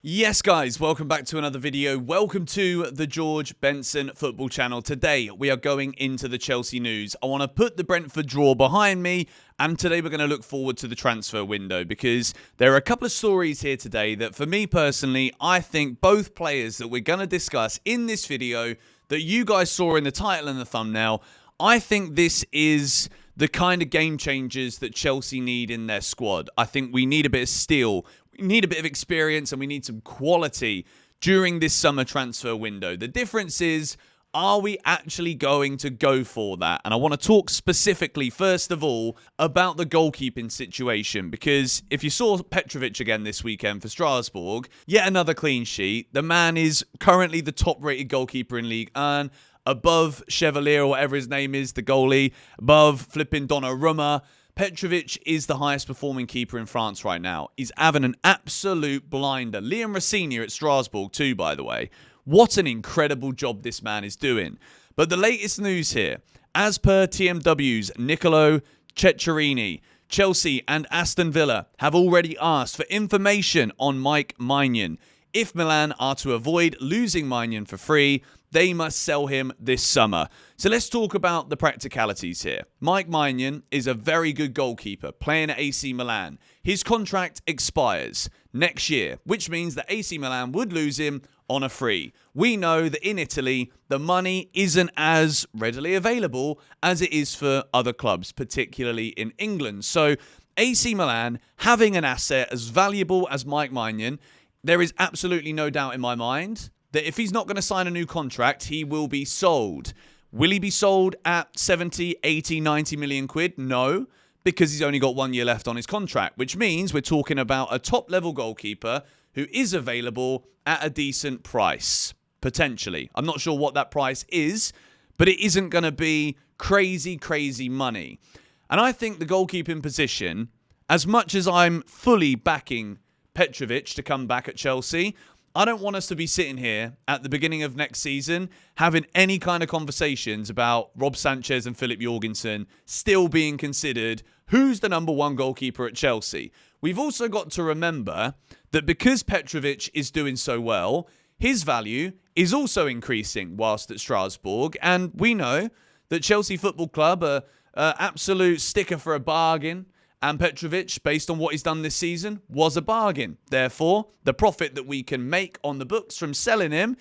Yes guys, welcome back to another video. Welcome to the George Benson football channel. Today we are going into the Chelsea news. I want to put the Brentford draw behind me, and today we're going to look forward to the transfer window because there are a couple of stories here today that for me personally, I think both players that we're going to discuss in this video that you guys saw in the title and the thumbnail, I think this is the kind of game changers that Chelsea need in their squad. I think we need a bit of steel. We need a bit of experience and we need some quality during this summer transfer window. The difference is, are we actually going to go for that? And I want to talk specifically, first of all, about the goalkeeping situation. Because if you saw Petrović again this weekend for Strasbourg, yet another clean sheet. The man is currently the top-rated goalkeeper in Ligue 1, above Chevalier or whatever his name is, the goalie, above flipping Donnarumma. Petrović is the highest performing keeper in France right now. He's having an absolute blinder. Liam Rossigna at Strasbourg too, by the way. What an incredible job this man is doing. But the latest news here, as per TMW's Nicolo Ceccherini, Chelsea and Aston Villa have already asked for information on Mike Maignan. If Milan are to avoid losing Maignan for free, they must sell him this summer. So let's talk about the practicalities here. Mike Maignan is a very good goalkeeper playing at AC Milan. His contract expires next year, which means that AC Milan would lose him on a free. We know that in Italy, the money isn't as readily available as it is for other clubs, particularly in England. So AC Milan having an asset as valuable as Mike Maignan, there is absolutely no doubt in my mind that if he's not going to sign a new contract, he will be sold. Will he be sold at 70, 80, 90 million quid? No, because he's only got 1 year left on his contract, which means we're talking about a top-level goalkeeper who is available at a decent price, potentially. I'm not sure what that price is, but it isn't going to be crazy, crazy money. And I think the goalkeeping position, as much as I'm fully backing Petrović to come back at Chelsea, I don't want us to be sitting here at the beginning of next season having any kind of conversations about Rob Sanchez and Philip Jorgensen still being considered who's the number one goalkeeper at Chelsea. We've also got to remember that because Petrović is doing so well, his value is also increasing whilst at Strasbourg. And we know that Chelsea Football Club are an absolute sticker for a bargain. And Petrović, based on what he's done this season, was a bargain. Therefore, the profit that we can make on the books from selling him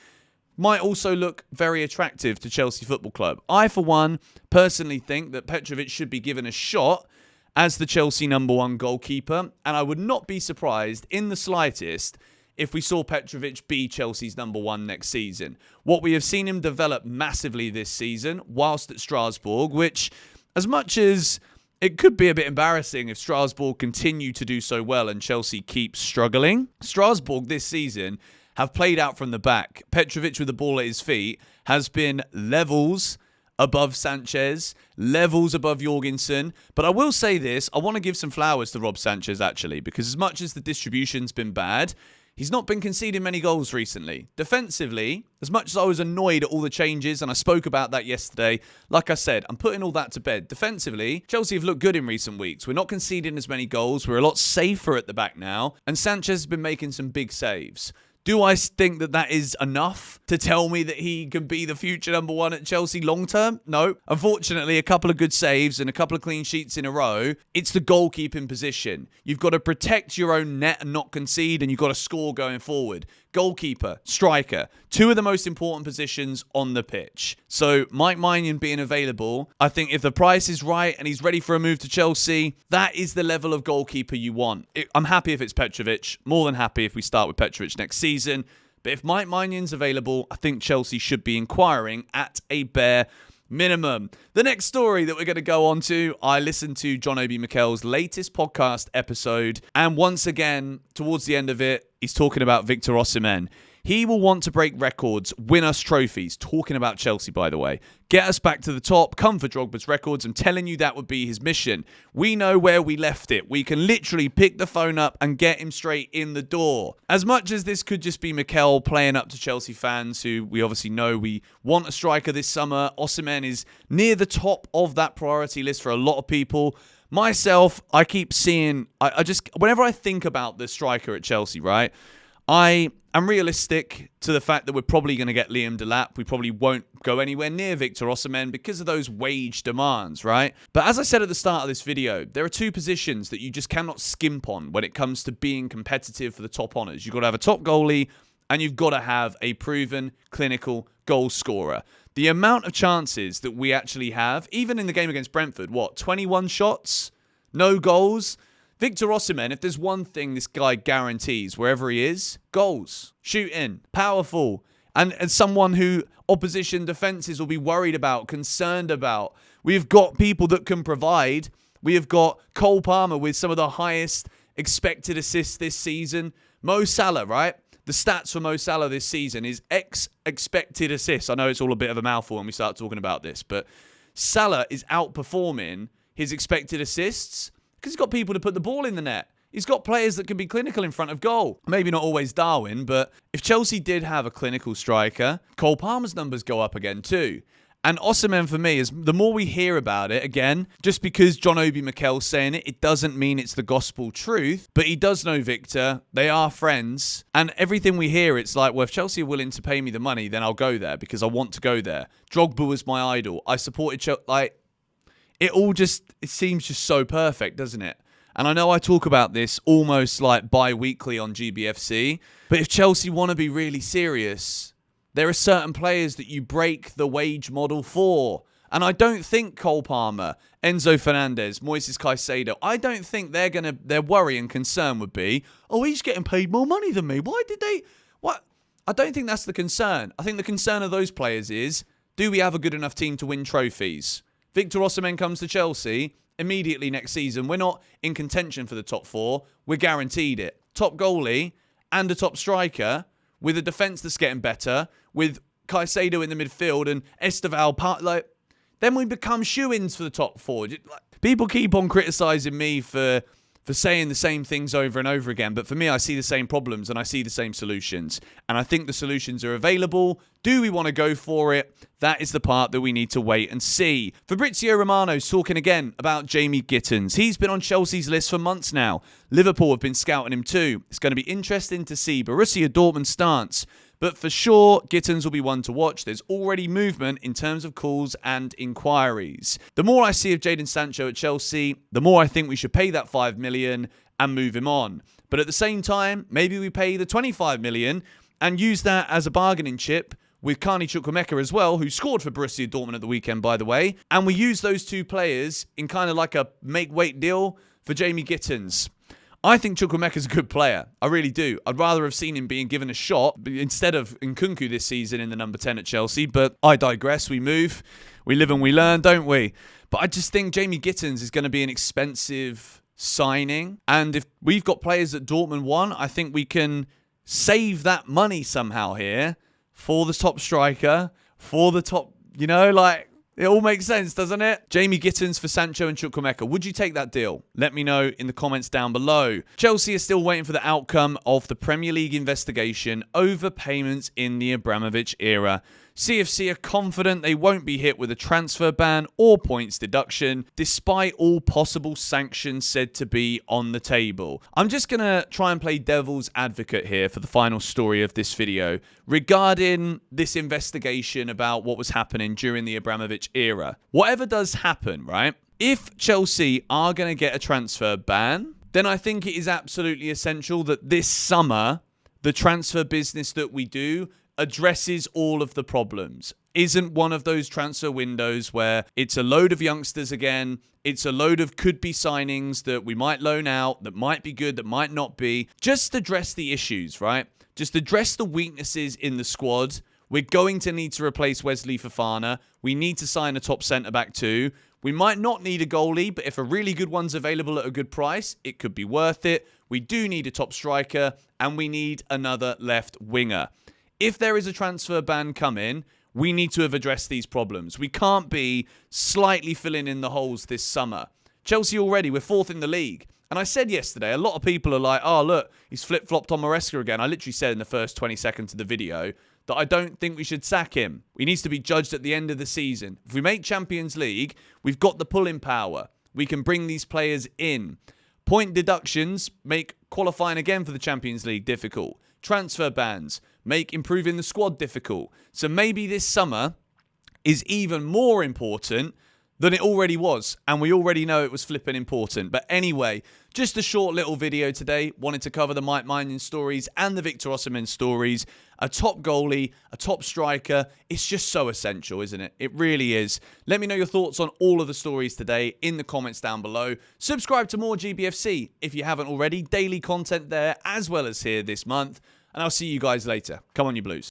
might also look very attractive to Chelsea Football Club. I, for one, personally think that Petrović should be given a shot as the Chelsea number one goalkeeper. And I would not be surprised in the slightest if we saw Petrović be Chelsea's number one next season. What we have seen him develop massively this season whilst at Strasbourg, which, as much as it could be a bit embarrassing if Strasbourg continue to do so well and Chelsea keeps struggling. Strasbourg this season have played out from the back. Petrović with the ball at his feet has been levels above Sanchez, levels above Jorgensen. But I will say this, I want to give some flowers to Rob Sanchez actually, because as much as the distribution's been bad, he's not been conceding many goals recently. Defensively, as much as I was annoyed at all the changes, and I spoke about that yesterday, like I said, I'm putting all that to bed. Defensively, Chelsea have looked good in recent weeks. We're not conceding as many goals. We're a lot safer at the back now. And Sanchez has been making some big saves. Do I think that that is enough to tell me that he can be the future number one at Chelsea long term? No. Unfortunately, a couple of good saves and a couple of clean sheets in a row. It's the goalkeeping position. You've got to protect your own net and not concede, and you've got to score going forward. Goalkeeper, striker, two of the most important positions on the pitch. So Mike Maignan being available, I think if the price is right and he's ready for a move to Chelsea, that is the level of goalkeeper you want. I'm happy if it's Petrović, more than happy if we start with Petrović next season. But if Mike Maignan's available, I think Chelsea should be inquiring at a bare minimum. The next story that we're going to go on to, I listened to John Obi Mikel's latest podcast episode, and once again, towards the end of it, he's talking about Victor Osimhen. He will want to break records, win us trophies. Talking about Chelsea, by the way. Get us back to the top, come for Drogba's records. I'm telling you that would be his mission. We know where we left it. We can literally pick the phone up and get him straight in the door. As much as this could just be Mikel playing up to Chelsea fans, who we obviously know we want a striker this summer, Osimhen is near the top of that priority list for a lot of people. Myself, I keep seeing, I just, whenever I think about the striker at Chelsea, right? I am realistic to the fact that we're probably going to get Liam Delap. We probably won't go anywhere near Victor Osimhen because of those wage demands, right? But as I said at the start of this video, there are two positions that you just cannot skimp on when it comes to being competitive for the top honours. You've got to have a top goalie and you've got to have a proven clinical goal scorer. The amount of chances that we actually have, even in the game against Brentford, 21 shots? No goals? Victor Osimhen, if there's one thing this guy guarantees wherever he is, goals, shooting, powerful, and someone who opposition defences will be worried about, concerned about. We've got people that can provide. We have got Cole Palmer with some of the highest expected assists this season. Mo Salah, right? The stats for Mo Salah this season is expected assists. I know it's all a bit of a mouthful when we start talking about this, but Salah is outperforming his expected assists because he's got people to put the ball in the net. He's got players that can be clinical in front of goal. Maybe not always Darwin, but if Chelsea did have a clinical striker, Cole Palmer's numbers go up again too. And Osimhen, for me, is the more we hear about it, again, just because John Obi Mikel's saying it, it doesn't mean it's the gospel truth. But he does know Victor. They are friends. And everything we hear, it's like, well, if Chelsea are willing to pay me the money, then I'll go there because I want to go there. Drogba was my idol. I supported Chelsea. Like, it seems just so perfect, doesn't it? And I know I talk about this almost like bi-weekly on GBFC. But if Chelsea want to be really serious, there are certain players that you break the wage model for. And I don't think Cole Palmer, Enzo Fernandez, Moises Caicedo, I don't think their worry and concern would be, oh, he's getting paid more money than me. What? I don't think that's the concern. I think the concern of those players is, do we have a good enough team to win trophies? Victor Osimhen comes to Chelsea immediately next season. We're not in contention for the top four. We're guaranteed it. Top goalie and a top striker with a defence that's getting better, with Caicedo in the midfield and Esteval, then we become shoo-ins for the top four. People keep on criticising me for saying the same things over and over again, but for me, I see the same problems and I see the same solutions. And I think the solutions are available. Do we want to go for it? That is the part that we need to wait and see. Fabrizio Romano's talking again about Jamie Gittens. He's been on Chelsea's list for months now. Liverpool have been scouting him too. It's going to be interesting to see Borussia Dortmund's stance. But for sure, Gittens will be one to watch. There's already movement in terms of calls and inquiries. The more I see of Jadon Sancho at Chelsea, the more I think we should pay that $5 million and move him on. But at the same time, maybe we pay the $25 million and use that as a bargaining chip with Carney Chukwuemeka as well, who scored for Borussia Dortmund at the weekend, by the way. And we use those two players in kind of like a make-weight deal for Jamie Gittens. I think Chukwuemeka's a good player. I really do. I'd rather have seen him being given a shot instead of Nkunku this season in the number 10 at Chelsea. But I digress. We move. We live and we learn, don't we? But I just think Jamie Gittens is going to be an expensive signing. And if we've got players that Dortmund want, I think we can save that money somehow here for the top striker, for the top, it all makes sense, doesn't it? Jamie Gittens for Sancho and Chukwuemeka. Would you take that deal? Let me know in the comments down below. Chelsea is still waiting for the outcome of the Premier League investigation over payments in the Abramovich era. CFC are confident they won't be hit with a transfer ban or points deduction, despite all possible sanctions said to be on the table. I'm just going to try and play devil's advocate here for the final story of this video regarding this investigation about what was happening during the Abramovich era. Whatever does happen, right? If Chelsea are going to get a transfer ban, then I think it is absolutely essential that this summer, the transfer business that we do addresses all of the problems. Isn't one of those transfer windows where it's a load of youngsters again, it's a load of could-be signings that we might loan out, that might be good, that might not be. Just address the issues, right? Just address the weaknesses in the squad. We're going to need to replace Wesley Fofana. We need to sign a top centre-back too. We might not need a goalie, but if a really good one's available at a good price, it could be worth it. We do need a top striker, and we need another left winger. If there is a transfer ban coming, we need to have addressed these problems. We can't be slightly filling in the holes this summer. Chelsea already, we're fourth in the league. And I said yesterday, a lot of people are like, oh, look, he's flip-flopped on Maresca again. I literally said in the first 20 seconds of the video that I don't think we should sack him. He needs to be judged at the end of the season. If we make Champions League, we've got the pulling power. We can bring these players in. Point deductions make qualifying again for the Champions League difficult. transfer bans, make improving the squad difficult. So maybe this summer is even more important than it already was, and we already know it was flipping important. But anyway, just a short little video today. Wanted to cover the Maignan stories and the Victor Osimhen stories. A top goalie, a top striker. It's just so essential, isn't it? It really is. Let me know your thoughts on all of the stories today in the comments down below. Subscribe to more GBFC if you haven't already. Daily content there as well as here this month. And I'll see you guys later. Come on, you Blues.